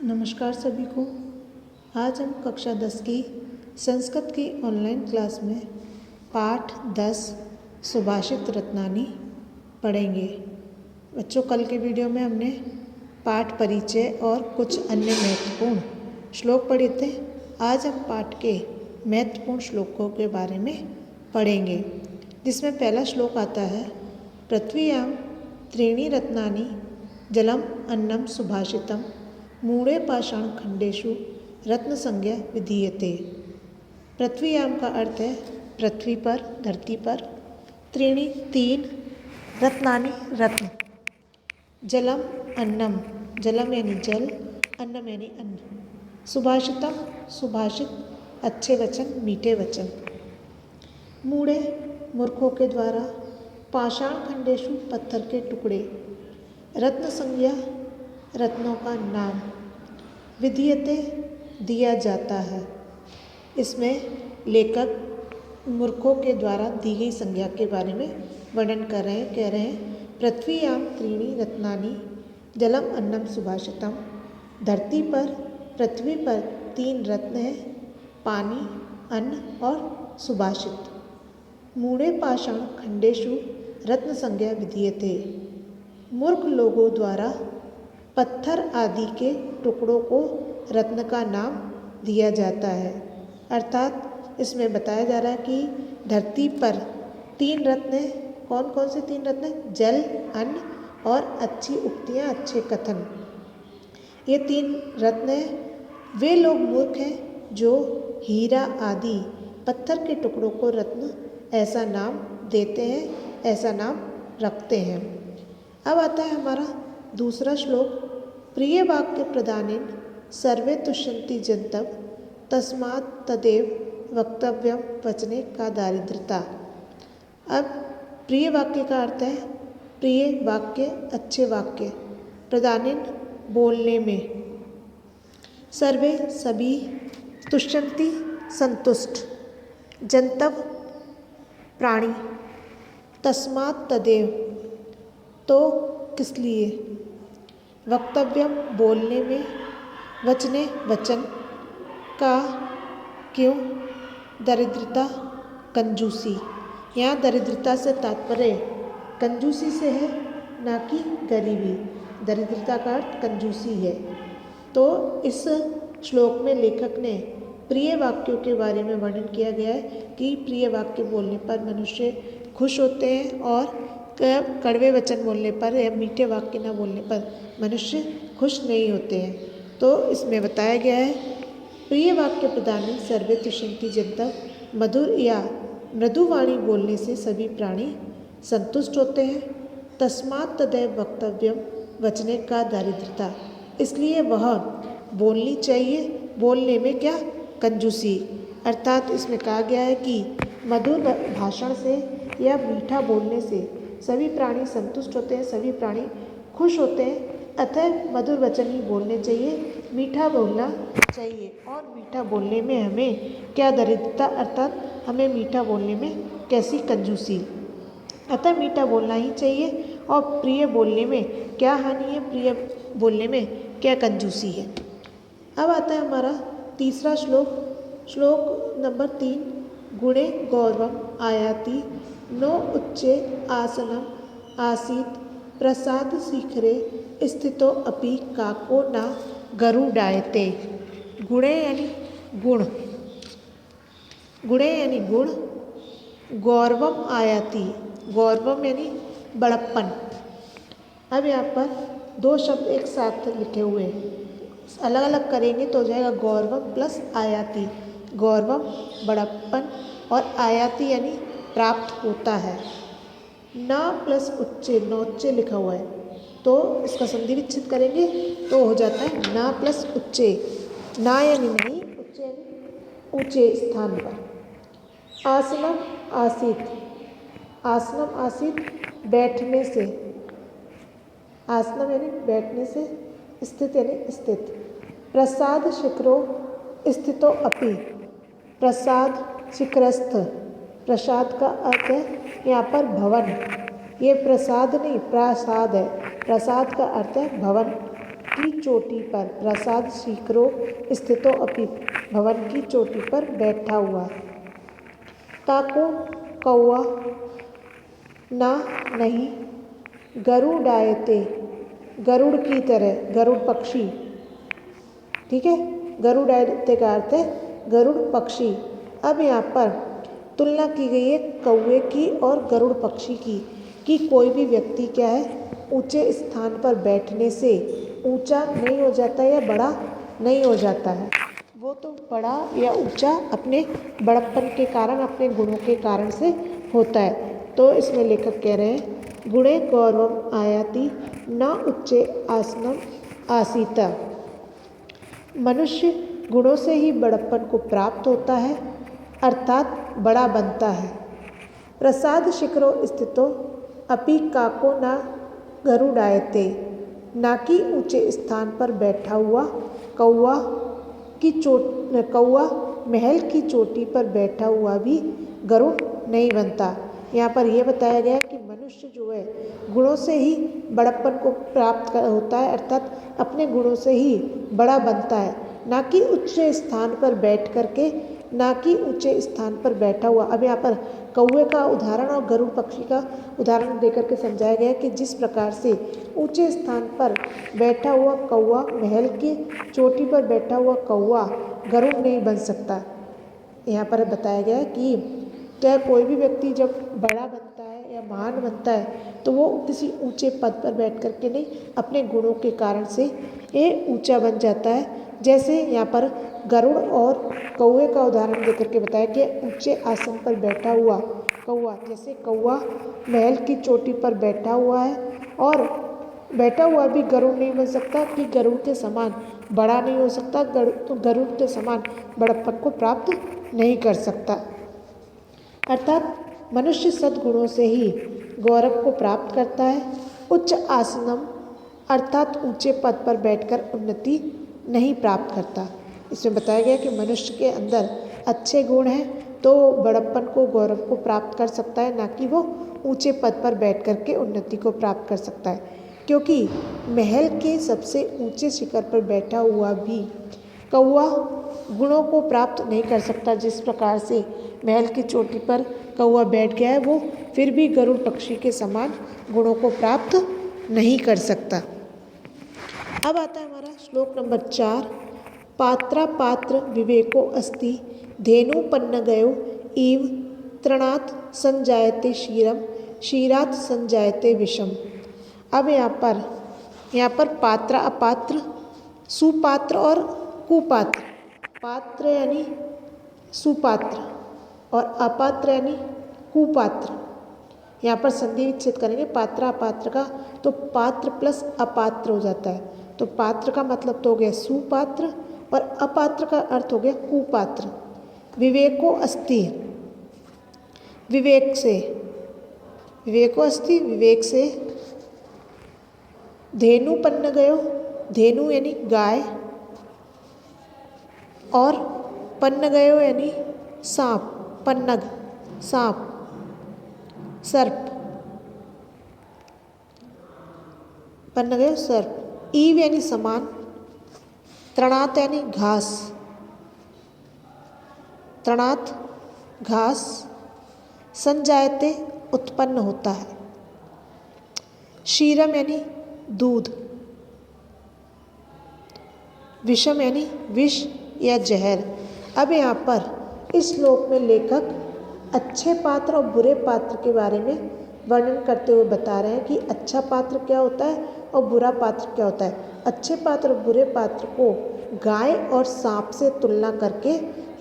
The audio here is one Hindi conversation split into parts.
नमस्कार सभी को। आज हम कक्षा 10 की संस्कृत की ऑनलाइन क्लास में पाठ 10 सुभाषित रत्नानी पढ़ेंगे। बच्चों, कल के वीडियो में हमने पाठ परिचय और कुछ अन्य महत्वपूर्ण श्लोक पढ़े थे। आज हम पाठ के महत्वपूर्ण श्लोकों के बारे में पढ़ेंगे, जिसमें पहला श्लोक आता है, पृथ्व्यां त्रीणि रत्नानि जलम अन्नम सुभाषितम मूढ़े पाषाण खंडेषु रत्न संज्ञा विधीयते। पृथ्व्याम का अर्थ है पृथ्वी पर, धरती पर, त्रीणि तीन, रत्नानि रत्न, जलम अन्नम, जलम यानी जल, अन्नम यानी अन्न, सुभाषितम सुभाषित, अच्छे वचन, मीठे वचन, मूढ़े मूर्खों के द्वारा, पाषाण खंडेषु पत्थर के टुकड़े, रत्न संज्ञा रत्नों का नाम, विधीयते दिया जाता है। इसमें लेखक मूर्खों के द्वारा दी गई संज्ञा के बारे में वर्णन कर रहे हैं। कह रहे हैं, पृथ्व्यां त्रीणि रत्नानि जलम अन्नम सुभाषितम, धरती पर, पृथ्वी पर तीन रत्न हैं, पानी, अन्न और सुभाषित। मूढ़े पाषाण खंडेषु रत्न संज्ञा विधीयते, मूर्ख लोगों द्वारा पत्थर आदि के टुकड़ों को रत्न का नाम दिया जाता है। अर्थात इसमें बताया जा रहा है कि धरती पर तीन रत्न हैं। कौन कौन से तीन रत्न हैं? जल, अन्न और अच्छी उक्तियाँ, अच्छे कथन। ये तीन रत्न हैं। वे लोग मूर्ख हैं जो हीरा आदि पत्थर के टुकड़ों को रत्न ऐसा नाम देते हैं, ऐसा नाम रखते हैं। अब आता है हमारा दूसरा श्लोक, प्रिय वाक्य प्रदानेन सर्वे तुष्यन्ति जन्तव तस्मात् तदेव वक्तव्यम वचने का दारिद्रता। अब प्रिय वाक्य का अर्थ है प्रिय वाक्य, अच्छे वाक्य, प्रदानेन बोलने में, सर्वे सभी, तुष्यन्ति संतुष्ट, जन्तव प्राणी, तस्मात् तदेव तो किस लिए, वक्तव्यम बोलने में, वचने वचन, का क्यों, दरिद्रता कंजूसी। यहाँ दरिद्रता से तात्पर्य कंजूसी से है, ना कि गरीबी। दरिद्रता का अर्थ कंजूसी है। तो इस श्लोक में लेखक ने प्रिय वाक्यों के बारे में वर्णन किया गया है कि प्रिय वाक्य बोलने पर मनुष्य खुश होते हैं और कड़वे वचन बोलने पर या मीठे वाक्य न बोलने पर मनुष्य खुश नहीं होते हैं। तो इसमें बताया गया है, प्रिय वाक्य प्रदान सर्वे तुष्यन्ति जन्तव, मधुर या मृदु वाणी बोलने से सभी प्राणी संतुष्ट होते हैं। तस्मात् तदैव वक्तव्यम वचने का दारिद्रता, इसलिए वह बोलनी चाहिए, बोलने में क्या, कंजूसी। अर्थात इसमें कहा गया है कि मधुर भाषण से या मीठा बोलने से सभी प्राणी संतुष्ट होते हैं, सभी प्राणी खुश होते हैं। अतः मधुर वचन ही बोलने चाहिए, मीठा बोलना चाहिए। और मीठा बोलने में हमें क्या दरिद्रता, अर्थात हमें मीठा बोलने में कैसी कंजूसी। अतः मीठा बोलना ही चाहिए। और प्रिय बोलने में क्या हानि है, प्रिय बोलने में क्या कंजूसी है। अब आता है हमारा तीसरा श्लोक, श्लोक नंबर 3, गुणे गौरवम आयाति नो उच्चे आसनम आसीत प्रसाद शिखरे स्थितो अपि काको न गरुडायते। गुणे यानी गुण, गुणे यानी गुण, गौरवम आयाति, गौरवम यानी बड़प्पन। अब यहाँ पर दो शब्द एक साथ लिखे हुए हैं, अलग अलग करेंगे तो हो जाएगा गौरवम प्लस आयाति। गौरवम बड़प्पन और आयाति यानी प्राप्त होता है। ना प्लस उच्चे, नौच्चे लिखा हुआ है तो इसका संधि विच्छेद करेंगे तो हो जाता है ना प्लस उच्चे। ना यानी नहीं, उच्चे यानी ऊंचे स्थान पर। आसनम आसीत, आसनम आसीत बैठने से, आसनम यानी बैठने से, स्थित यानी स्थित। प्रसाद शिखरो स्थितो अपि, प्रसाद शिखरस्थ, प्रसाद का अर्थ है यहाँ पर भवन। ये प्रसाद नहीं, प्रासाद है। प्रसाद का अर्थ है भवन। की चोटी पर प्रसाद शिखरो स्थितो अपि भवन की चोटी पर बैठा हुआ। काको कौआ ना नहीं गरुड़ायते गरुड़ की तरह गरुड़ पक्षी, ठीक है, गरुड़ायते का अर्थ है गरुड़ पक्षी। अब यहाँ पर तुलना की गई है कौवे की और गरुड़ पक्षी की कि कोई भी व्यक्ति क्या है ऊंचे स्थान पर बैठने से ऊंचा नहीं हो जाता या बड़ा नहीं हो जाता है, वो तो बड़ा या ऊंचा अपने बड़प्पन के कारण अपने गुणों के कारण से होता है। तो इसमें लेखक कह रहे हैं गुणे गौरवम आयाति न उच्चे आसनम आसीता। मनुष्य गुणों से ही बड़प्पन को प्राप्त होता है अर्थात बड़ा बनता है। प्रसाद शिखरो स्थितो अपि काको न गरुड़ायते, ना कि ऊंचे स्थान पर बैठा हुआ कौवा महल की चोटी पर बैठा हुआ भी गरुड़ नहीं बनता। यहाँ पर यह बताया गया कि मनुष्य जो है गुणों से ही बड़प्पन को प्राप्त होता है अर्थात अपने गुणों से ही बड़ा बनता है, ना कि ऊंचे स्थान पर बैठ करके, ना कि ऊंचे स्थान पर बैठा हुआ। अब यहाँ पर कौवे का उदाहरण और गरुड़ पक्षी का उदाहरण देकर के समझाया गया कि जिस प्रकार से ऊंचे स्थान पर बैठा हुआ कौवा महल की चोटी पर बैठा हुआ कौवा गरुड़ नहीं बन सकता। यहाँ पर बताया गया कि क्या कोई भी व्यक्ति जब बड़ा बनता है या महान बनता है तो वो किसी ऊंचे पद पर बैठ करके नहीं, अपने गुणों के कारण से ये ऊंचा बन जाता है। जैसे यहाँ पर गरुड़ और कौवे का उदाहरण देकर के बताया कि ऊंचे आसन पर बैठा हुआ कौवा, जैसे कौवा महल की चोटी पर बैठा हुआ है और बैठा हुआ भी गरुड़ नहीं बन सकता कि गरुड़ के समान बड़ा नहीं हो सकता, तो गरुड़ के समान बड़प्पन को प्राप्त नहीं कर सकता। अर्थात मनुष्य सद्गुणों से ही गौरव को प्राप्त करता है। उच्च आसनम अर्थात ऊंचे पद पर बैठकर उन्नति नहीं प्राप्त करता। इसमें बताया गया कि मनुष्य के अंदर अच्छे गुण हैं तो बड़प्पन को गौरव को प्राप्त कर सकता है, ना कि वो ऊंचे पद पर बैठ कर के उन्नति को प्राप्त कर सकता है। क्योंकि महल के सबसे ऊंचे शिखर पर बैठा हुआ भी कौवा गुणों को प्राप्त नहीं कर सकता। जिस प्रकार से महल की चोटी पर कौवा बैठ गया है वो फिर भी गरुड़ पक्षी के समान गुणों को प्राप्त नहीं कर सकता। अब आता है हमारा श्लोक नंबर 4। पात्रा पात्र विवेको अस्ति धेनु पन्नगयो इव तृणात् संजायते क्षीरम क्षीरात् संजायते विषम। अब यहाँ पर पात्र अपात्र, सुपात्र और कुपात्र। पात्र यानी सुपात्र और अपात्र यानी कुपात्र। यहाँ पर संधि विच्छेद करेंगे पात्र अपात्र का तो पात्र प्लस अपात्र हो जाता है। तो पात्र का मतलब तो हो गया सुपात्र और अपात्र का अर्थ हो गया कुपात्र। विवेको अस्ति विवेक से, विवेको अस्ति विवेक से, धेनु पन्न गयो, धेनु यानी गाय और पन्न गयो यानी सांप, पन्नग सांप सर्प, पन्न गयो सर्प। ईव यानी समान, तृणात यानी घास, तृणात घास, संजायते उत्पन्न होता है, क्षीरम यानी दूध, विषम यानी विष या जहर। अब यहाँ पर इस श्लोक में लेखक अच्छे पात्र और बुरे पात्र के बारे में वर्णन करते हुए बता रहे हैं कि अच्छा पात्र क्या होता है और बुरा पात्र क्या होता है। अच्छे पात्र और बुरे पात्र को गाय और सांप से तुलना करके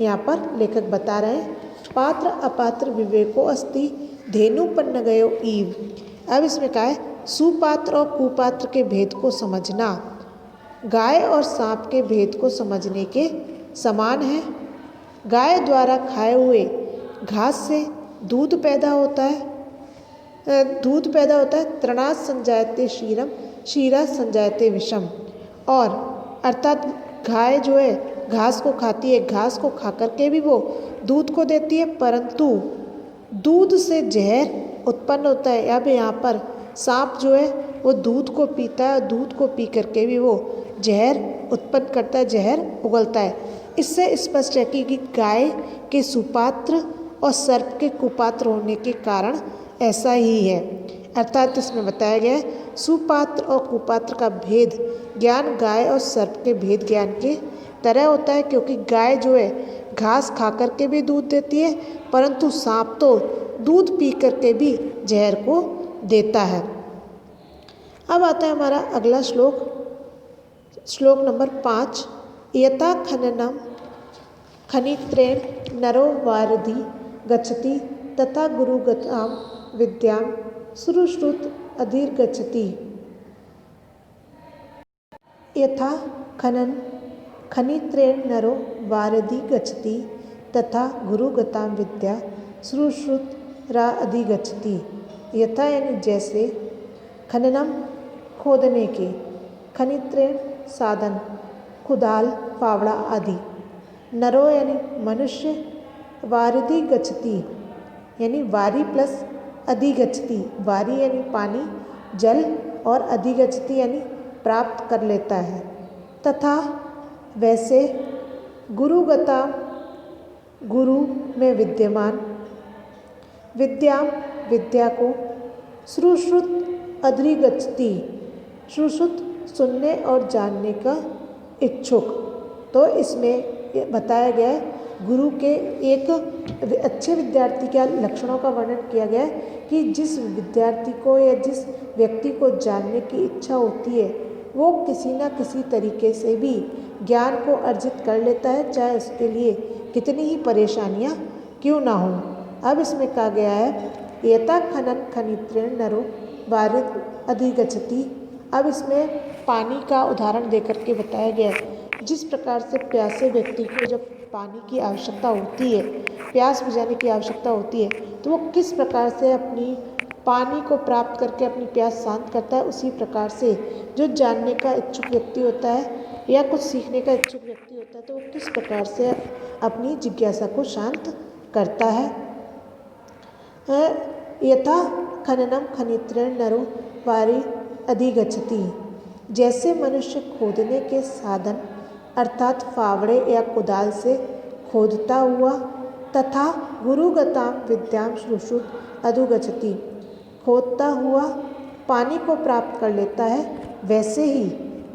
यहाँ पर लेखक बता रहे हैं। पात्र अपात्र विवेको अस्ति धेनु पन्न गयो ईव। अब इसमें कहा है सुपात्र और कुपात्र के भेद को समझना गाय और सांप के भेद को समझने के समान है। गाय द्वारा खाए हुए घास से दूध पैदा होता है, तृणात् संजायते क्षीरम क्षीरात् संजायते विषम। और अर्थात गाय जो है घास को खाती है, घास को खा करके भी वो दूध को देती है, परंतु दूध से जहर उत्पन्न होता है। अब यहाँ पर सांप जो है वो दूध को पीता है, दूध को पी करके भी वो जहर उत्पन्न करता है, जहर उगलता है। इससे स्पष्ट है कि गाय के सुपात्र और सर्प के कुपात्र होने के कारण ऐसा ही है। अर्थात इसमें बताया गया है सुपात्र और कुपात्र का भेद ज्ञान गाय और सर्प के भेद ज्ञान के तरह होता है, क्योंकि गाय जो है घास खा करके भी दूध देती है, परंतु सांप तो दूध पी करके भी जहर को देता है। अब आता है हमारा अगला श्लोक, श्लोक नंबर 5। यथा खननम खनित्रेण नरो वारधि गच्छति तथा गुरुगतां विद्यां सुश्रुत अधिर्गच्छति। यथा खनन खनित्रेण नरो वारधि गच्छति तथा गुरुगतां विद्या सुश्रुत रा अधिगच्छति। यथा यानी जैसे, खननम खोदने के, खनित्रेण साधन, कुदाल, फावड़ा आदि, नरो यानी मनुष्य, वारिधि गच्छति यानी वारी प्लस अधिगच्छति, वारी यानी पानी जल और अधिगच्छति यानी प्राप्त कर लेता है। तथा वैसे, गुरुगता गुरु में विद्यमान, विद्या विद्या को, सुश्रुत अधिगच्छति सुश्रुत सुनने और जानने का इच्छुक। तो इसमें बताया गया है गुरु के एक अच्छे विद्यार्थी के लक्षणों का वर्णन किया गया है कि जिस विद्यार्थी को या जिस व्यक्ति को जानने की इच्छा होती है वो किसी न किसी तरीके से भी ज्ञान को अर्जित कर लेता है, चाहे उसके लिए कितनी ही परेशानियां क्यों ना हों। अब इसमें कहा गया है यथा खनन खनित्रेण नरो वारिधि अधिगच्छति। अब इसमें पानी का उदाहरण देकर के बताया गया है, जिस प्रकार से प्यासे व्यक्ति को जब पानी की आवश्यकता होती है, प्यास बुझाने की आवश्यकता होती है, तो वो किस प्रकार से अपनी पानी को प्राप्त करके अपनी प्यास शांत करता है, उसी प्रकार से जो जानने का इच्छुक व्यक्ति होता है या कुछ सीखने का इच्छुक व्यक्ति होता है तो वो किस प्रकार से अपनी जिज्ञासा को शांत करता है। यथा खननम खनित्रेण नरो वारिधि अधिगच्छति। जैसे मनुष्य खोदने के साधन अर्थात फावड़े या कुदाल से खोदता हुआ तथा गुरुगतां विद्यां सुश्रुत अधिगच्छति खोदता हुआ पानी को प्राप्त कर लेता है, वैसे ही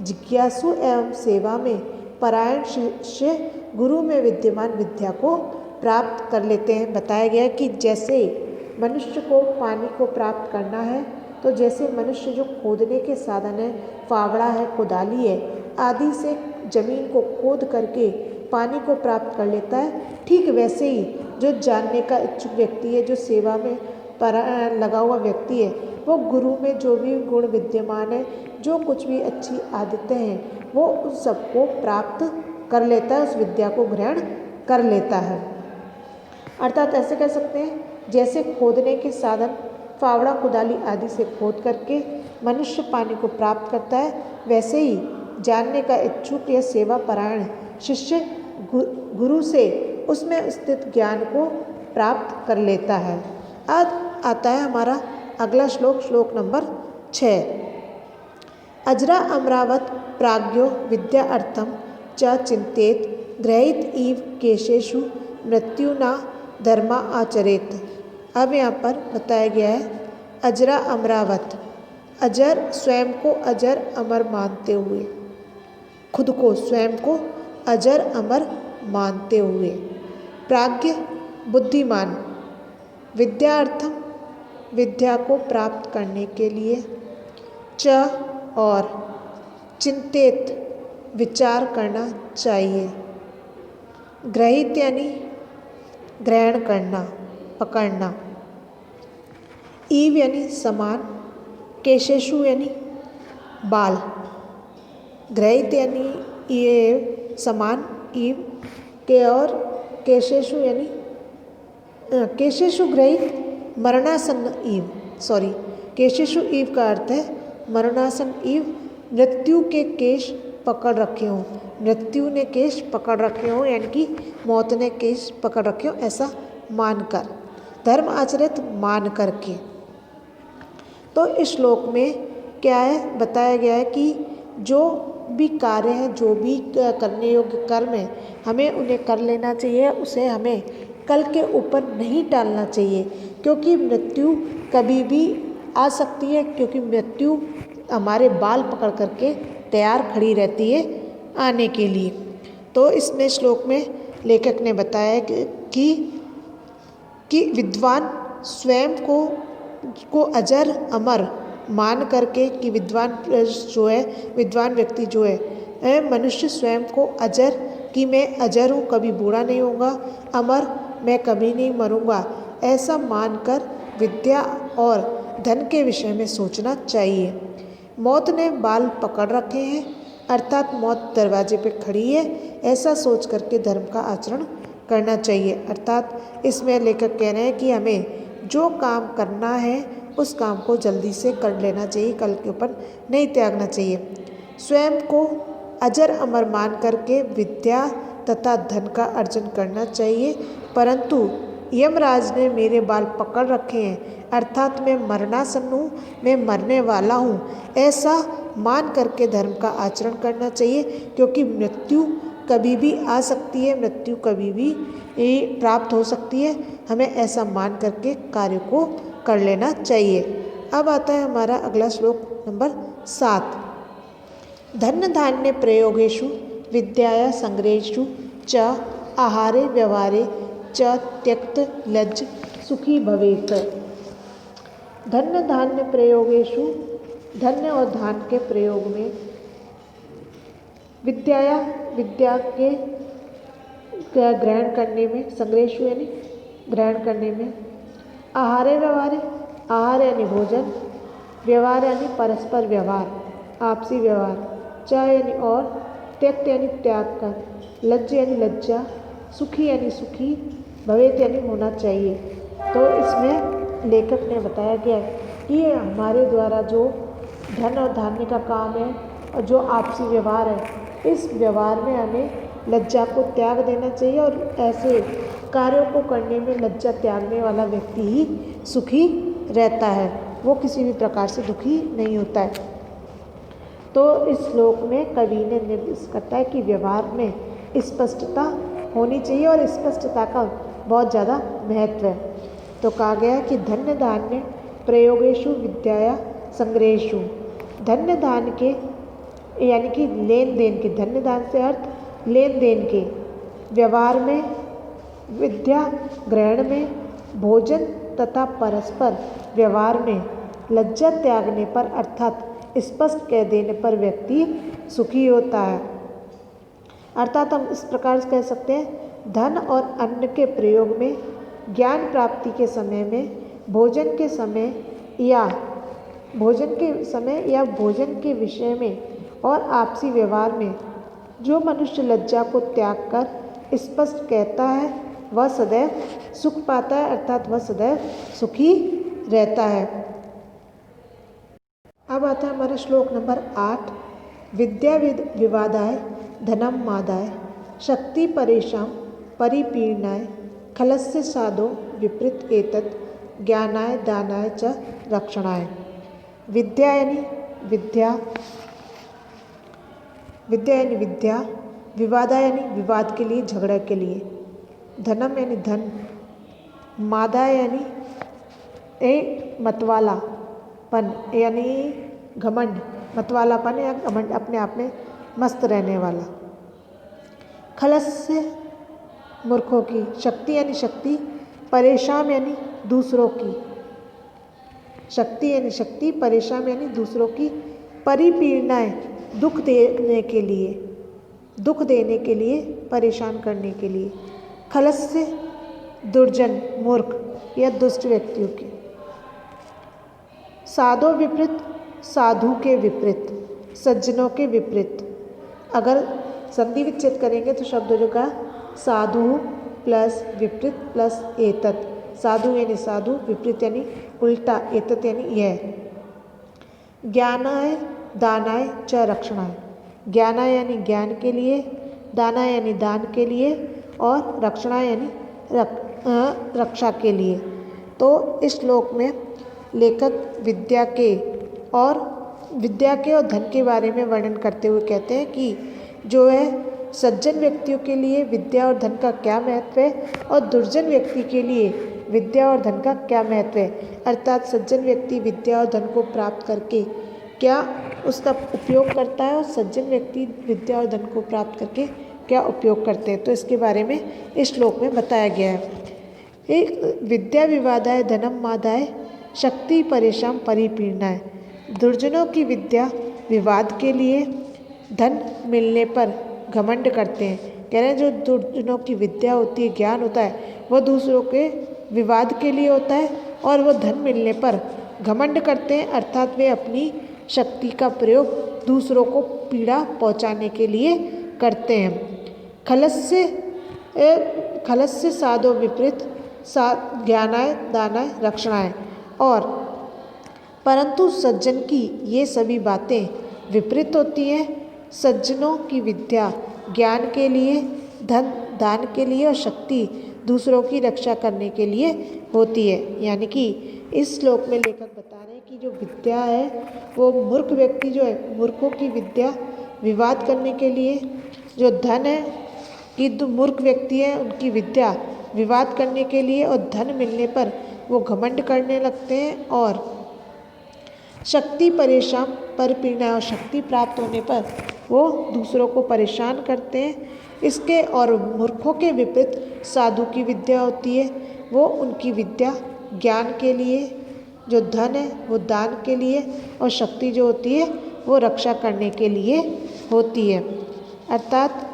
जिज्ञासु एवं सेवा में परायण शिष्य गुरु में विद्यमान विद्या को प्राप्त कर लेते हैं। बताया गया कि जैसे मनुष्य को पानी को प्राप्त करना है, तो जैसे मनुष्य जो खोदने के साधन है, फावड़ा है, कुदाली है आदि से जमीन को खोद करके पानी को प्राप्त कर लेता है, ठीक वैसे ही जो जानने का इच्छुक व्यक्ति है, जो सेवा में लगा हुआ व्यक्ति है, वो गुरु में जो भी गुण विद्यमान है, जो कुछ भी अच्छी आदतें हैं, वो उस सबको प्राप्त कर लेता है, उस विद्या को ग्रहण कर लेता है। अर्थात ऐसे कह सकते हैं जैसे खोदने के साधन फावड़ा कुदाली आदि से खोद करके मनुष्य पानी को प्राप्त करता है, वैसे ही जानने का इच्छुक या सेवा परायण शिष्य गुरु से उसमें स्थित ज्ञान को प्राप्त कर लेता है। अब आता है हमारा अगला श्लोक, श्लोक नंबर 6। अजरा अमरावत प्राज्ञो विद्या अर्थम च चिंतेत ग्रहित इव केशेषु मृत्यु न धर्मा आचरेत। अब यहाँ पर बताया गया है अजरा अमरावत, अजर स्वयं को अजर अमर मानते हुए, खुद को स्वयं को अजर अमर मानते हुए, प्राज्ञ बुद्धिमान, विद्यार्थम विद्या को प्राप्त करने के लिए, च और चिंतित विचार करना चाहिए, ग्रहित यानी ग्रहण करना पकड़ना, ईव यानी समान, केशेषु यानी बाल, ग्रहित यानी ये समान ईव के, और केशेषु यानी केशेषु ग्रहित मरणासन्न ईव, सॉरी केशेषु ईव का अर्थ है मरणासन ईव, मृत्यु के केश पकड़ रखे हों, मृत्यु ने केश पकड़ रखे हों यानी कि मौत ने केश पकड़ रखे हों, ऐसा मानकर, धर्म आचरित मान करके। तो इस श्लोक में क्या है, बताया गया है कि जो भी कार्य है, जो भी करने योग्य कर्म है, हमें उन्हें कर लेना चाहिए, उसे हमें कल के ऊपर नहीं टालना चाहिए, क्योंकि मृत्यु कभी भी आ सकती है, क्योंकि मृत्यु हमारे बाल पकड़ करके तैयार खड़ी रहती है आने के लिए। तो इसने श्लोक में लेखक ने बताया कि विद्वान स्वयं को अजर अमर मान करके, कि विद्वान जो है, विद्वान व्यक्ति जो है, मनुष्य स्वयं को अजर, कि मैं अजर हूँ, कभी बूढ़ा नहीं होगा, अमर, मैं कभी नहीं मरूँगा, ऐसा मानकर विद्या और धन के विषय में सोचना चाहिए। मौत ने बाल पकड़ रखे हैं, अर्थात मौत दरवाजे पे खड़ी है, ऐसा सोच करके धर्म का आचरण करना चाहिए। अर्थात इसमें लेखक कह रहे हैं कि हमें जो काम करना है उस काम को जल्दी से कर लेना चाहिए, कल के ऊपर नहीं त्यागना चाहिए। स्वयं को अजर अमर मान करके विद्या तथा धन का अर्जन करना चाहिए, परंतु यमराज ने मेरे बाल पकड़ रखे हैं, अर्थात मैं मरणासन्न हूँ, मैं मरने वाला हूँ, ऐसा मान करके धर्म का आचरण करना चाहिए, क्योंकि मृत्यु कभी भी आ सकती है, मृत्यु कभी भी प्राप्त हो सकती है, हमें ऐसा मान करके कार्य को कर लेना चाहिए। अब आता है हमारा अगला श्लोक नंबर 7। धन धान्य प्रयोगेषु विद्याया संग्रहेषु च आहारे व्यवहारे च त्यक्त लज्ज सुखी भवेत्। धन्य धान्य प्रयोगेषु, धन्य और धान के प्रयोग में, विद्या के ग्रहण करने में, संग्रहेषु यानी ग्रहण करने में, आहारे व्यवहारे, आहार यानी भोजन, व्यवहार यानी परस्पर व्यवहार, आपसी व्यवहार, च यानी और, त्यक्त यानी त्याग कर, लज्ज यानी लज्जा, सुखी यानी सुखी, भवेत यानी होना चाहिए। तो इसमें लेखक ने बताया गया है कि हमारे द्वारा जो धन और धान्य का काम है और जो आपसी व्यवहार है, इस व्यवहार में हमें लज्जा को त्याग देना चाहिए, और ऐसे कार्यों को करने में लज्जा त्यागने वाला व्यक्ति ही सुखी रहता है, वो किसी भी प्रकार से दुखी नहीं होता है। तो इस श्लोक में कवि ने निर्देश करता है कि व्यवहार में स्पष्टता होनी चाहिए, और स्पष्टता का बहुत ज़्यादा महत्व है। तो कहा गया है कि धन्य धान्य प्रयोगेषु विद्याया संग्रहेषु, धन्य धान के यानी कि लेन देन के, धन्य धान से अर्थ लेन देन के, व्यवहार में, विद्या ग्रहण में, भोजन तथा परस्पर व्यवहार में लज्जा त्यागने पर, अर्थात स्पष्ट कह देने पर व्यक्ति सुखी होता है। अर्थात हम इस प्रकार से कह सकते हैं, धन और अन्न के प्रयोग में, ज्ञान प्राप्ति के समय में, भोजन के समय या भोजन के विषय में और आपसी व्यवहार में जो मनुष्य लज्जा को त्याग कर स्पष्ट कहता है, वह सदैव सुख पाता है, अर्थात वह सदैव सुखी रहता है। अब आता है हमारा श्लोक नंबर 8। विद्या विवादाय धनम मादाय शक्ति परेशान परिपीडनाय खलस्य साधो विपरीत एतत् ज्ञानाय दानाय च रक्षणाय। विद्या यानी विद्या, विवादा यानी विवाद के लिए, झगड़ा के लिए, धनम यानी धन, मादा यानी मतवालापन यानी घमंड, मतवालापन या घमंड, अपने आप में मस्त रहने वाला, खलस्य मूर्खों की, शक्ति यानी शक्ति, परेशान यानी दूसरों की, शक्ति यानी शक्ति, परेशान यानी दूसरों की, परिपीड़नाएं दुख देने के लिए, परेशान करने के लिए, खलस्य दुर्जन, मूर्ख या दुष्ट व्यक्तियों के, साधो विपरीत, साधु के विपरीत, सज्जनों के विपरीत। अगर संधि विच्छेद करेंगे तो शब्द हो जाएगा साधु प्लस विपरीत प्लस एतत्। साधु यानी साधु, विपरीत यानी उल्टा, एतत् यानी यह। ज्ञानाय दानाय च रक्षणाय, ज्ञानाय यानी ज्ञान के लिए, दानाय यानी दान के लिए, और रक्षणाय यानी रक्षा के लिए। तो इस श्लोक में लेखक विद्या के और विद्या के और धन के बारे में वर्णन करते हुए कहते हैं कि जो है सज्जन व्यक्तियों के लिए विद्या और धन का क्या महत्व है और दुर्जन व्यक्ति के लिए विद्या और धन का क्या महत्व है। अर्थात सज्जन व्यक्ति विद्या और धन को प्राप्त करके क्या उसका उपयोग करता है और सज्जन व्यक्ति विद्या और धन को प्राप्त करके क्या उपयोग करते हैं। तो इसके बारे में इस श्लोक में बताया गया है। एक विद्या विवादाय धनम मादाय शक्ति परेशान परिपीड़नाय। दुर्जनों की विद्या विवाद के लिए, धन मिलने पर घमंड करते हैं। कह रहे हैं जो दुर्जनों की विद्या होती है, ज्ञान होता है, वह दूसरों के विवाद के लिए होता है और वह धन मिलने पर घमंड करते हैं। अर्थात वे अपनी शक्ति का प्रयोग दूसरों को पीड़ा पहुंचाने के लिए करते हैं। खलस्य साधो विपरीत ज्ञानाय दानाय रक्षणाय। और परंतु सज्जन की ये सभी बातें विपरीत होती हैं। सज्जनों की विद्या ज्ञान के लिए, धन दान के लिए और शक्ति दूसरों की रक्षा करने के लिए होती है। यानी कि इस श्लोक में लेखक बता रहे हैं कि जो विद्या है वो मूर्ख व्यक्ति जो है, मूर्खों की विद्या विवाद करने के लिए, जो धन है कि जो मूर्ख व्यक्ति है उनकी विद्या विवाद करने के लिए और धन मिलने पर वो घमंड करने लगते हैं, और शक्ति परेशान पर पीड़ना, और शक्ति प्राप्त होने पर वो दूसरों को परेशान करते हैं। इसके और मूर्खों के विपरीत साधु की विद्या होती है, वो उनकी विद्या ज्ञान के लिए, जो धन है वो दान के लिए और शक्ति जो होती है वो रक्षा करने के लिए होती है। अर्थात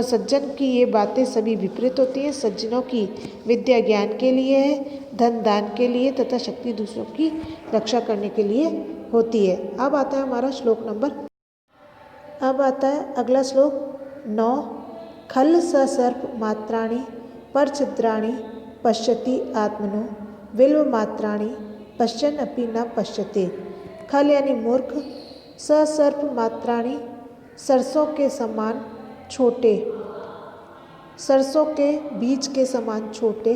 सज्जन की ये बातें सभी विपरीत होती हैं। सज्जनों की विद्या ज्ञान के लिए है, धन दान के लिए तथा शक्ति दूसरों की रक्षा करने के लिए होती है। अब आता है हमारा श्लोक नंबर, अब आता है अगला श्लोक 9। खल सर्प मात्राणि पर छिद्राणि पश्यति आत्मनो विल्व मात्राणि पश्यन् अपि न पश्यते। खल यानी मूर्ख, सर्प मात्राणि सरसों के समान छोटे, सरसों के बीज के समान छोटे,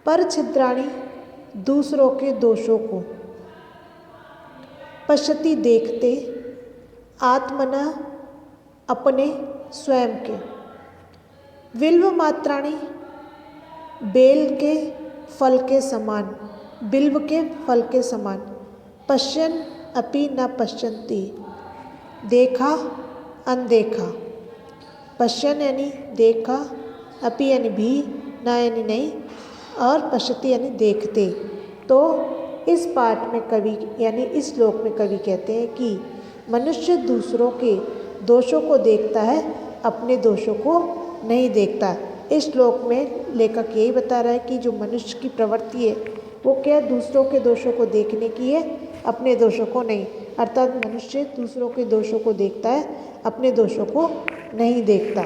पर छिद्राणि दूसरों के दोषों को, पश्यति देखते, आत्मना अपने स्वयं के, विल्व मात्राणि बेल के फल के समान, बिल्व के फल के समान, पश्यन् अपि न पश्यन्ति देखा अनदेखा। पश्यन् यानी देखा, अपि यानी भी, न यानी नहीं, और पश्यति यानी देखते। तो इस पाठ में कवि यानी इस श्लोक में कवि कहते हैं कि मनुष्य दूसरों के दोषों को देखता है, अपने दोषों को नहीं देखता। इस श्लोक में लेखक यही बता रहा है कि जो मनुष्य की प्रवृत्ति है वो क्या, दूसरों के दोषों को देखने की है, अपने दोषों को नहीं। अर्थात मनुष्य दूसरों के दोषों को देखता है, अपने दोषों को नहीं देखता।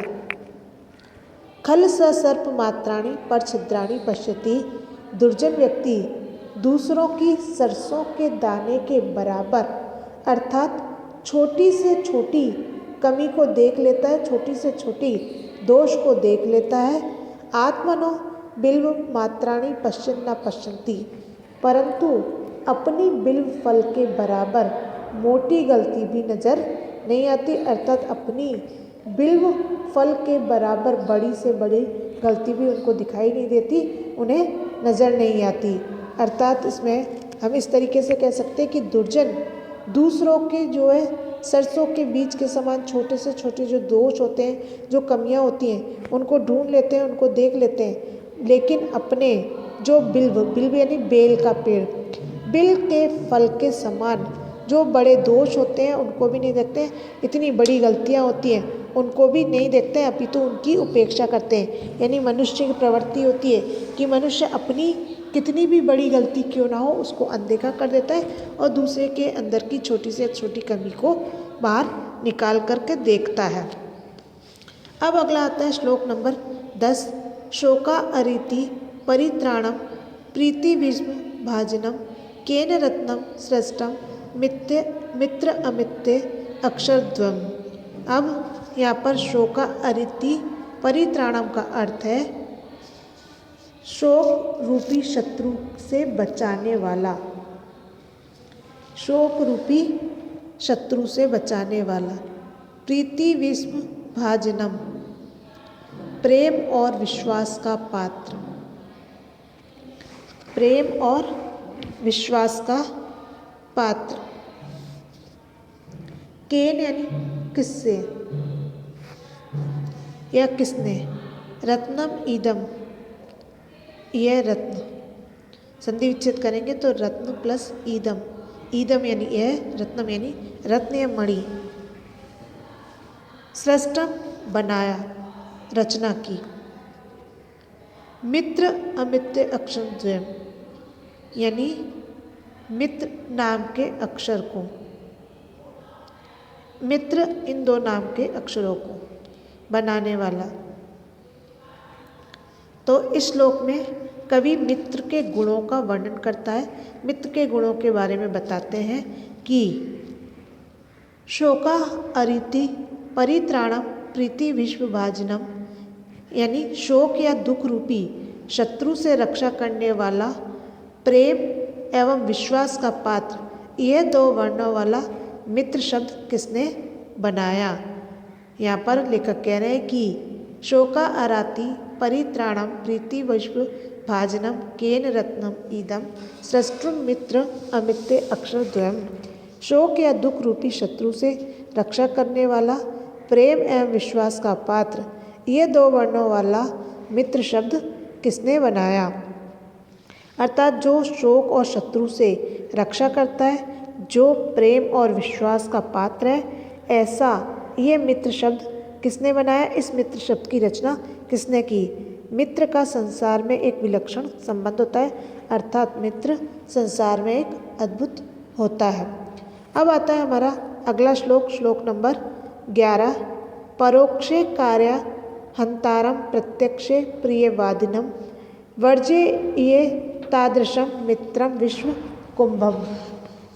खल सर्प मात्राणि पर छिद्राणि पश्यति। दुर्जन व्यक्ति दूसरों की सरसों के दाने के बराबर, अर्थात छोटी से छोटी कमी को देख लेता है, छोटी से छोटी दोष को देख लेता है। आत्मनो बिल्व मात्राणि पश्यन् न पश्यन्ति। परंतु अपनी बिल्व फल के बराबर मोटी गलती भी नज़र नहीं आती। अर्थात अपनी बिल्व फल के बराबर बड़ी से बड़ी गलती भी उनको दिखाई नहीं देती, उन्हें नज़र नहीं आती। अर्थात इसमें हम इस तरीके से कह सकते हैं कि दुर्जन दूसरों के जो है सरसों के बीज के समान छोटे से छोटे जो दोष होते हैं, जो कमियां होती हैं, उनको ढूंढ लेते हैं, उनको देख लेते हैं, लेकिन अपने जो बिल्व यानी बेल का पेड़, बिल के फल के समान जो बड़े दोष होते हैं उनको भी नहीं देखते हैं, इतनी बड़ी गलतियां होती हैं उनको भी नहीं देखते हैं, अपितु उनकी उपेक्षा करते हैं। यानी मनुष्य की प्रवृत्ति होती है कि मनुष्य अपनी कितनी भी बड़ी गलती क्यों ना हो उसको अनदेखा कर देता है और दूसरे के अंदर की छोटी से छोटी कमी को बाहर निकाल करके देखता है। अब अगला आता है श्लोक नंबर 10। शोका अरीति परित्राणम प्रीति विष्म भाजनम केन रत्नम सृष्टम मित्र अमित्य अक्षरद्वम। अब यहाँ पर शोका अरीति परित्राणम का अर्थ है शोक रूपी शत्रु से बचाने वाला, शोक रूपी शत्रु से बचाने वाला। प्रीति विश्व भाजनम, प्रेम और विश्वास का पात्र। प्रेम और विश्वास का पात्र। केन यानी किससे या किसने। रत्नम ईदम, यह रत्न। संधि विच्छेद करेंगे तो रत्न प्लस ईदम, ईदम यानी यह, रत्नम यानी रत्न या मणि। सृष्टम बनाया, रचना की। मित्र अमित्र अक्षर द्वयम, यानी मित्र नाम के अक्षर को, मित्र इन दो नाम के अक्षरों को बनाने वाला। तो इस श्लोक में कवि मित्र के गुणों का वर्णन करता है। मित्र के गुणों के बारे में बताते हैं कि शोका अरिति परित्राणम प्रीति विश्व भाजनम, यानी शोक या दुख रूपी शत्रु से रक्षा करने वाला, प्रेम एवं विश्वास का पात्र, यह दो वर्णों वाला मित्र शब्द किसने बनाया। यहाँ पर लेखक कह रहे हैं कि शोका अराति परित्राणम प्रीति विश्व भाजनम केन रत्नम ईदम सृष्टुम मित्र अमित्य अक्षर द्वयम। शोक या दुख रूपी शत्रु से रक्षा करने वाला, प्रेम एवं विश्वास का पात्र, ये दो वर्णों वाला मित्र शब्द किसने बनाया। अर्थात जो शोक और शत्रु से रक्षा करता है, जो प्रेम और विश्वास का पात्र है, ऐसा ये मित्र शब्द किसने बनाया। इस मित्र शब्द की रचना किसने की। मित्र का संसार में एक विलक्षण संबंध होता है, अर्थात मित्र संसार में एक अद्भुत होता है। अब आता है हमारा अगला श्लोक, श्लोक नंबर 11। परोक्षे कार्य हंतारम प्रत्यक्षे प्रियवादिनम वर्जे ये तादृशम मित्रम विश्व कुंभम।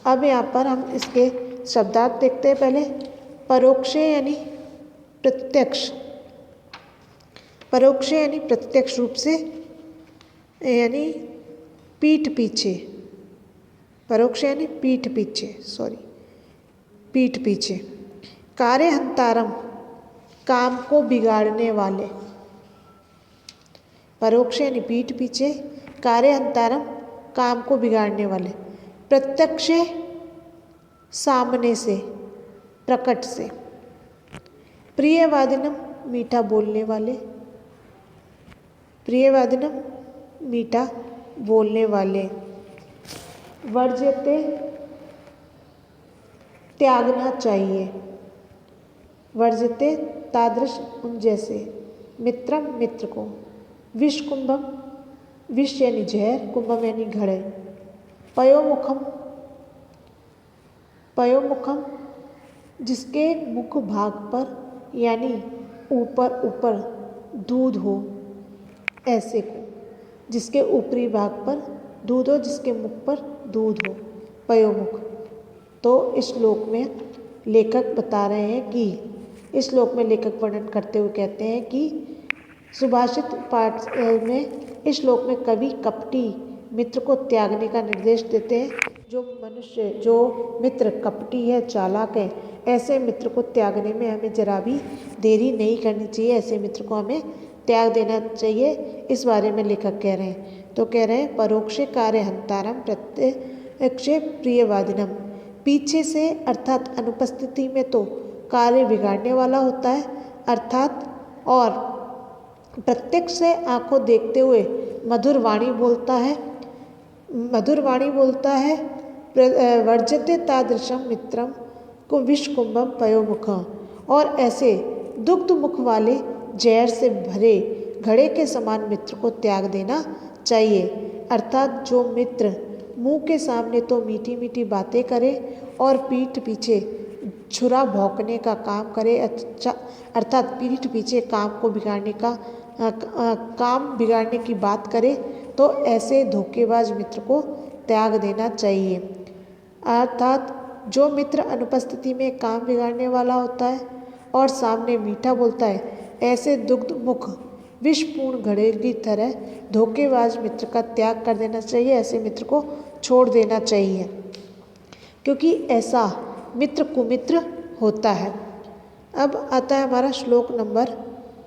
अब यहाँ पर हम इसके शब्दार्थ देखते हैं। पहले परोक्षे यानी प्रत्यक्ष, परोक्षे यानी प्रत्यक्ष रूप से, यानी पीठ पीछे। परोक्ष यानी पीठ पीछे, पीठ पीछे। कार्य हंतारम, काम को बिगाड़ने वाले। परोक्ष यानी पीठ पीछे, कार्य हंतारम, काम को बिगाड़ने वाले। प्रत्यक्ष सामने से, प्रकट से। प्रियवादिनम, मीठा बोलने वाले। प्रियवादिनम, मीठा बोलने वाले। वर्जते, त्यागना चाहिए। वर्जते तादृश, उन जैसे। मित्रम, मित्र को। विष कुंभम, विष यानी जहर, कुंभम यानी घड़े। पयोमुखम, पयोमुखम जिसके मुख भाग पर यानी ऊपर ऊपर दूध हो, ऐसे को। जिसके ऊपरी भाग पर दूध हो, जिसके मुख पर दूध हो, पयोमुख। तो इस श्लोक में लेखक बता रहे हैं कि, इस श्लोक में लेखक वर्णन करते हुए कहते हैं कि सुभाषित पाठ में इस श्लोक में कवि कपटी मित्र को त्यागने का निर्देश देते हैं। जो मनुष्य, जो मित्र कपटी है, चालाक है, ऐसे मित्र को त्यागने में हमें जरा भी देरी नहीं करनी चाहिए। ऐसे मित्र को हमें त्याग देना चाहिए। इस बारे में लेखक कह रहे हैं। तो कह रहे हैं परोक्षे कार्य हंतारम प्रत्यक्षे प्रियवादिनम। पीछे से अर्थात अनुपस्थिति में तो कार्य बिगाड़ने वाला होता है, अर्थात, और प्रत्यक्ष से आंखों देखते हुए मधुर वाणी बोलता है, मधुर वाणी बोलता है। वर्जते तादृशम मित्रम को विष कुंभम पयोमुख। और ऐसे दुग्ध मुख वाले जहर से भरे घड़े के समान मित्र को त्याग देना चाहिए। अर्थात जो मित्र मुंह के सामने तो मीठी मीठी बातें करे और पीठ पीछे छुरा भौंकने का काम करे, अर्थात पीठ पीछे काम को बिगाड़ने का काम बिगाड़ने की बात करे, तो ऐसे धोखेबाज मित्र को त्याग देना चाहिए। अर्थात जो मित्र अनुपस्थिति में काम बिगाड़ने वाला होता है और सामने मीठा बोलता है, ऐसे दुग्ध मुख विषपूर्ण घड़े की तरह धोखेबाज मित्र का त्याग कर देना चाहिए। ऐसे मित्र को छोड़ देना चाहिए, क्योंकि ऐसा मित्र कुमित्र होता है। अब आता है हमारा श्लोक नंबर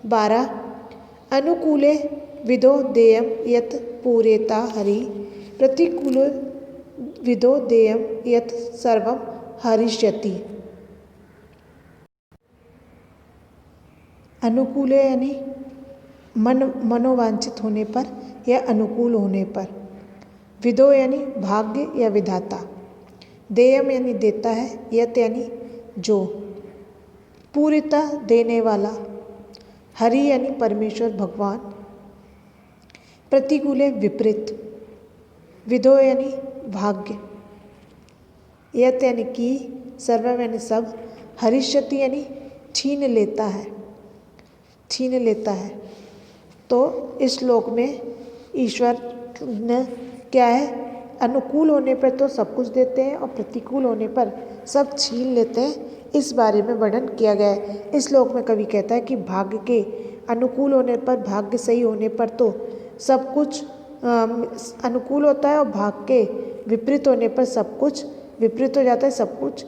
12। अनुकूले विदो देयम यत पूरेता हरि, प्रतिकूले विदो देयम यत सर्वम हरिष्यति। अनुकूले यानी मनोवांछित होने पर या अनुकूल होने पर। विदो यानी भाग्य या विधाता। देयम यानी देता है। यत यानी जो। पूरिता देने वाला। हरि यानी परमेश्वर भगवान। प्रतिकूले विपरीत। विदो यानी भाग्य। यत यानी कि। सर्वम यानी सब। हरिष्यति यानी छीन लेता है, छीन लेता है। तो इस श्लोक में ईश्वर ने क्या है, अनुकूल होने पर तो सब कुछ देते हैं और प्रतिकूल होने पर सब छीन लेते हैं, इस बारे में वर्णन किया गया है। इस श्लोक में कवि कहता है कि भाग्य के अनुकूल होने पर, भाग्य सही होने पर तो सब कुछ अनुकूल होता है और भाग्य के विपरीत होने पर सब कुछ विपरीत हो जाता है, सब कुछ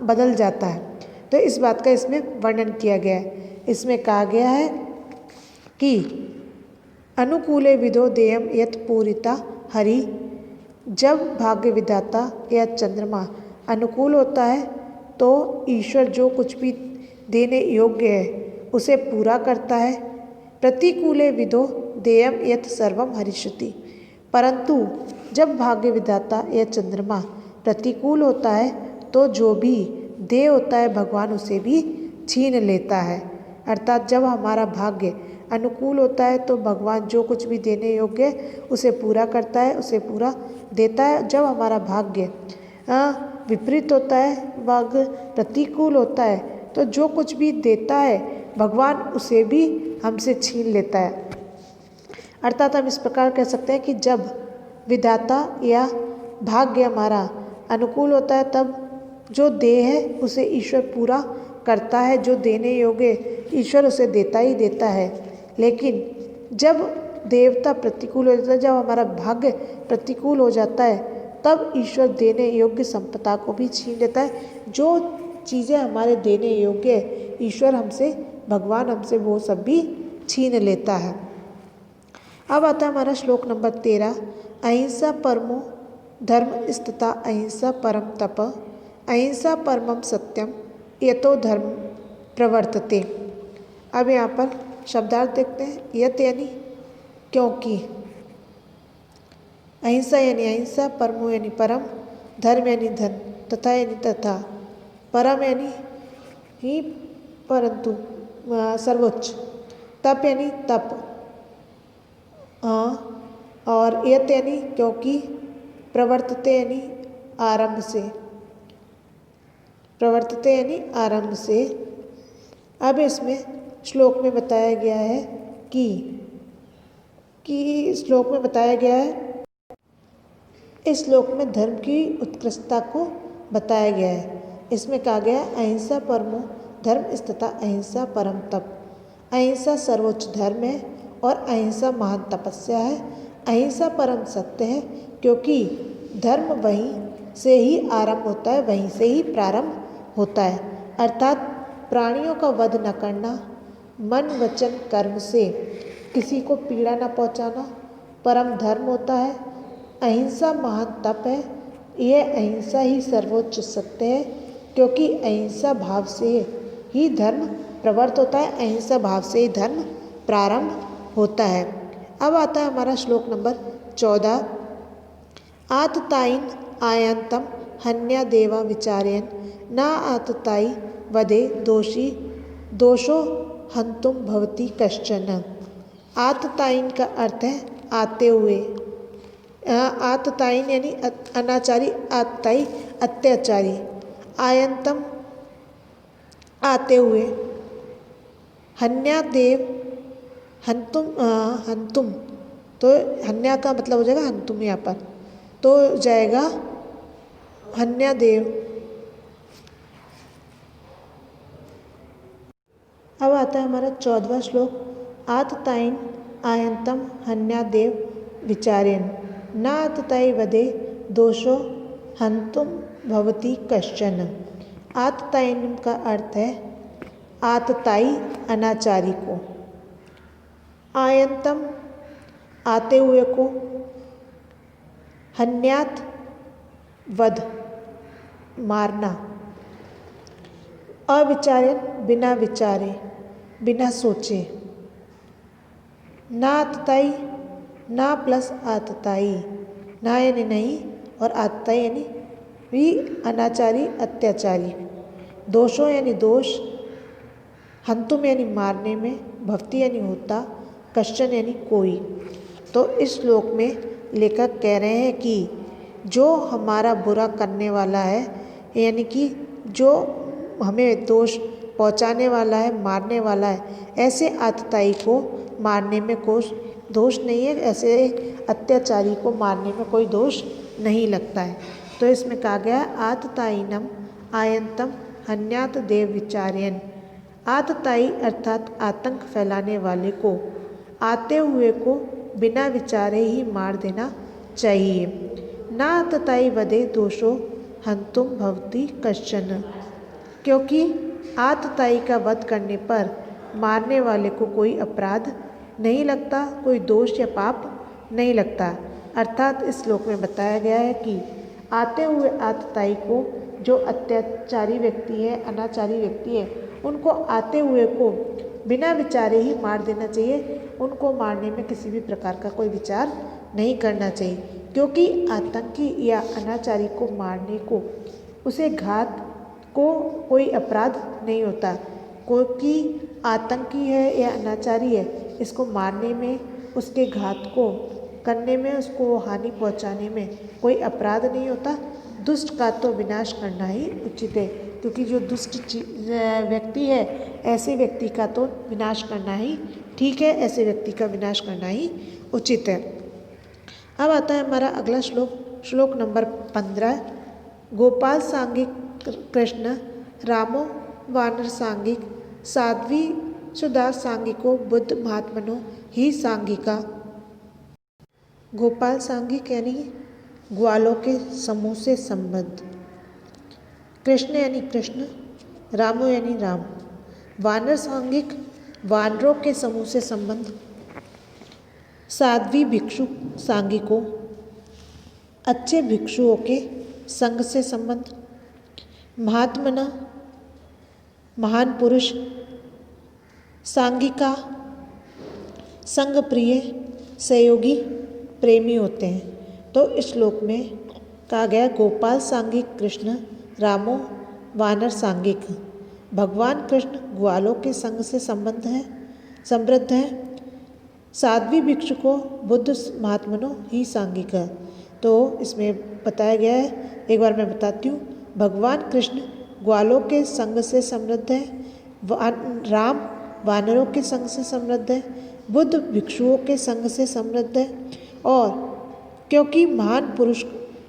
बदल जाता है। तो इस बात का इसमें वर्णन किया गया है। इसमें कहा गया है कि अनुकूले विदो देयम यत पूरिता हरि, जब भाग्य विधाता या चंद्रमा अनुकूल होता है तो ईश्वर जो कुछ भी देने योग्य है उसे पूरा करता है। प्रतिकूले विदो देयम यत सर्वम हरिष्यति, परंतु जब भाग्य विधाता या चंद्रमा प्रतिकूल होता है तो जो भी दे होता है भगवान उसे भी छीन लेता है। अर्थात जब हमारा भाग्य अनुकूल होता है तो भगवान जो कुछ भी देने योग्य है उसे पूरा करता है, उसे पूरा देता है। जब हमारा भाग्य विपरीत होता है, भाग्य प्रतिकूल होता है, तो जो कुछ भी देता है भगवान उसे भी हमसे छीन लेता है। अर्थात हम इस प्रकार कह सकते हैं कि जब विधाता या भाग्य हमारा अनुकूल होता है तब जो दे है उसे ईश्वर पूरा करता है, जो देने योग्य ईश्वर उसे देता ही देता है। लेकिन जब देवता प्रतिकूल हो जाता है, जब हमारा भाग्य प्रतिकूल हो जाता है तब ईश्वर देने योग्य संपदा को भी छीन लेता है। जो चीज़ें हमारे देने योग्य है ईश्वर हमसे, भगवान हमसे वो सब भी छीन लेता है। अब आता है हमारा श्लोक नंबर 13। अहिंसा परमो धर्म स्थिता अहिंसा परम तप, अहिंसा परमम सत्यम यतो धर्म प्रवर्तते। अब यहाँ पर शब्दार्थ देखते हैं। यत यानी क्योंकि, अहिंसा यानी अहिंसा, परमो यानी परम, धर्म यानी धन, तथा यानी तथा, परम यानी ही परंतु सर्वोच्च, तप यानी तप, और यत यानी क्योंकि, प्रवर्तते यानी आरंभ से, प्रवर्तते यानी आरंभ से। अब इसमें श्लोक में बताया गया है कि श्लोक में बताया गया है, इस श्लोक में धर्म की उत्कृष्टता को बताया गया है। इसमें कहा गया है अहिंसा परमो धर्म स्थिता अहिंसा परम तप। अहिंसा सर्वोच्च धर्म है और अहिंसा महान तपस्या है। अहिंसा परम सत्य है क्योंकि धर्म वहीं से ही आरंभ होता है, वहीं से ही प्रारंभ होता है। अर्थात प्राणियों का वध न करना, मन वचन कर्म से किसी को पीड़ा न पहुंचाना परम धर्म होता है। अहिंसा महान तप है। यह अहिंसा ही सर्वोच्च सत्य है क्योंकि अहिंसा भाव से ही धर्म प्रवर्त होता है, अहिंसा भाव से ही धर्म प्रारंभ होता है। अब आता है हमारा श्लोक नंबर 14। आततायिन आयंतम हन्या देवा विचार्यन, न आततायी वदे दोषी दोषो हंतुम भवति कश्चन। आततायिन का अर्थ है आते हुए। आततायिन यानी अनाचारी, आततायी अत्याचारी, आयंतम आते हुए, हन्या देव हंतुम, हंतुम तो हन्या का मतलब हो जाएगा हंतुम, यहाँ पर तो जाएगा हन्या देव। अब आता है हमारा 14वां श्लोक। आततायिन आयंतम हन्या देव विचार्यन, न आततायी वदे दोषो हंतुम भवति कश्चन। आततायिनम का अर्थ है आतताई अनाचारी को, आयंतम आते हुए को, हन्यात वध मारना, अविचार्यन बिना विचारे बिना सोचे। ना आतताई, ना प्लस आतताई, ना यानी नहीं और आतताई यानी भी अनाचारी अत्याचारी। दोषों यानी दोष, हंतुम यानी मारने में, भक्ति यानी होता, कश्चन यानी कोई। तो इस श्लोक में लेखक कह रहे हैं कि जो हमारा बुरा करने वाला है, यानी कि जो हमें दोष पहुंचाने वाला है, मारने वाला है, ऐसे आतताई को मारने में कोई दोष नहीं है, ऐसे अत्याचारी को मारने में कोई दोष नहीं लगता है। तो इसमें कहा गया आततायिनम आयंतम हन्यात देव विचार्यन। आतताई अर्थात आतंक फैलाने वाले को, आते हुए को बिना विचारे ही मार देना चाहिए। ना आतताई वधे दोषो हंतुम भवति कश्चन। क्योंकि आतताई का वध करने पर मारने वाले को कोई अपराध नहीं लगता, कोई दोष या पाप नहीं लगता। अर्थात इस श्लोक में बताया गया है कि आते हुए आतताई को, जो अत्याचारी व्यक्ति है, अनाचारी व्यक्ति है, उनको आते हुए को बिना विचारे ही मार देना चाहिए। उनको मारने में किसी भी प्रकार का कोई विचार नहीं करना चाहिए, क्योंकि आतंकी या अनाचारी को मारने को, उसे घात को कोई अपराध नहीं होता। क्योंकि आतंकी है या अनाचारी है, इसको मारने में, उसके घात को करने में, उसको हानि पहुंचाने में कोई अपराध नहीं होता। दुष्ट का तो विनाश करना ही उचित है, क्योंकि जो दुष्ट व्यक्ति है, ऐसे व्यक्ति का तो विनाश करना ही ठीक है, ऐसे व्यक्ति का विनाश करना ही उचित है। अब आता है हमारा अगला श्लोक, श्लोक नंबर 15। गोपाल सांघिक कृष्ण रामो वानर सांघिक साध्वी सुधा सांघिको बुद्ध महात्मनो ही सांघिका। गोपाल सांघिक यानी ग्वालों के समूह से संबंध, कृष्ण यानी कृष्ण, रामो यानी राम, वानर सांघिक वानरों के समूह से संबंध, साध्वी भिक्षु सांघिको अच्छे भिक्षुओं के संग से संबंध, महात्मना महान पुरुष, सांघिका संग प्रिय सहयोगी प्रेमी होते हैं। तो इस श्लोक में कहा गया गोपाल सांघिक कृष्ण रामो वानर सांघिक। भगवान कृष्ण ग्वालों के संग से समृद्ध है। साध्वी भिक्षु को बुद्ध महात्मनो ही सांघिक है। तो इसमें बताया गया है, एक बार मैं बताती हूँ। भगवान कृष्ण ग्वालों के संग से समृद्ध है, राम वानरों के संग से समृद्ध है, बुद्ध भिक्षुओं के संग से समृद्ध है। और क्योंकि महान पुरुष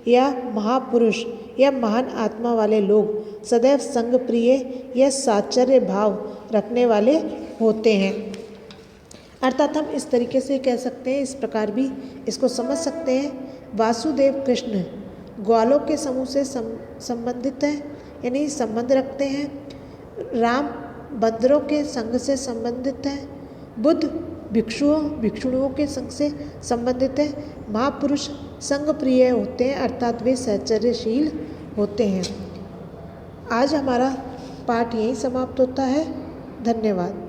या महापुरुष या महान आत्मा वाले लोग सदैव संग प्रिय या साचर्य भाव रखने वाले होते हैं। अर्थात हम इस तरीके से कह सकते हैं, इस प्रकार भी इसको समझ सकते हैं। वासुदेव कृष्ण ग्वालों के समूह से संबंधित है, यानी संबंध रखते हैं। राम बंदरों के संग से संबंधित है। बुद्ध भिक्षुओं के संग से संबंधित है। महापुरुष संग प्रिय होते हैं, अर्थात वे सहचर्यशील होते हैं। आज हमारा पाठ यहीं समाप्त होता है। धन्यवाद।